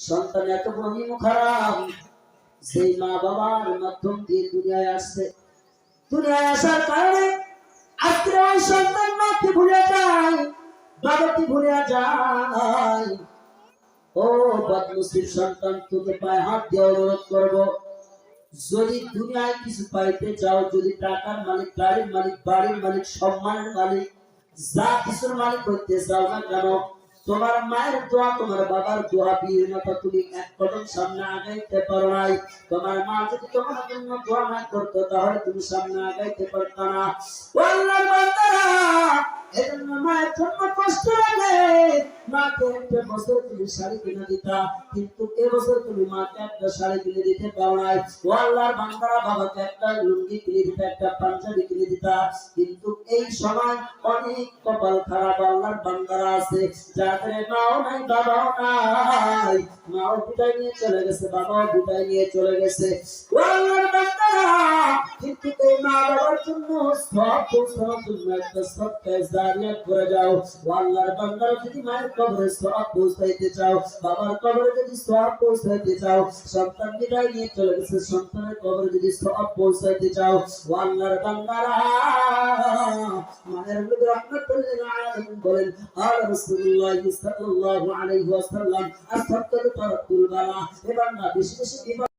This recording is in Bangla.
সন্তান এত মহিম খারাপ, সেই মা বাবার মাধ্যম দিয়ে দুনিয়ায় আসছে। দুনিয়ায় আসার কারণে আজকে ওই সন্তান মাকে ভুলে যায়, বাবাকে ভুলে যায়। ও বদনসিব সন্তান, তোকে পায়ে হাত দিয়ে অনুরোধ করবো, যদি দুনিয়ায় কিছু পাইতে চাও, যদি টাকার মালিক, গাড়ির মালিক, বাড়ির মালিক, সম্মানের মালিক, যা কিছুর মালিক হইতে চাও না কেন, তোমার মায়ের দোয়া, তোমার বাবার দোয়া বিহীনতা তুমি এক কদম সামনে আগাইতে পারো নাই। তোমার মা যদি তোমার জন্য দোয়া না করতো, তাহলে তুমি সামনে আগাইতে পারতো না। ও আল্লাহর বান্দারা, এজন্য মায়ের জন্য কষ্ট লাগে। মাকে একটা বছর তুমি শাড়ি কিনে দিতা, কিন্তু এবছর তুমি মাকে একটা শাড়ি কিনে দিতে পারো নাই। ও আল্লাহর বান্দারা, বাবাকে একটা লুঙ্গি কিনে দিতা, একটা পাঞ্জাবি কিনে দিতা, কিন্তু এই সময় অনেক কপাল খারাপ আল্লাহর বান্দারা আছে, যাদের মাও নাই, বাবাও নাই। মাও বিদায় নিয়ে চলে গেছে, বাবাও বিদায় নিয়ে চলে গেছে। ও আল্লাহর বান্দারা, কিন্তু এই মা বাবার জন্য সব পৌঁছানোর জন্য একটা সৎকা জারিয়া করে যাও। ও আল্লাহর বান্দারা, যদি মায়ের কবরে সওয়াব পৌঁছাইতে চাও, বাবার কবরে যদি সওয়াব পৌঁছাইতে চাও, সন্তান বিদায় নিয়ে চলে গেছে, সন্তানের কবরে যদি সওয়াব পৌঁছাইতে চাও, ও আল্লাহর বান্দারা, মায়ের নবী রাহমাতুল লিল আলামিন বলেন, আর রাসূলুল্লাহ সাল্লাল্লাহু আলাইহি ওয়াসাল্লাম, আস-সাদকাতু তারাতুল বালা, এবার না বেশি বেশি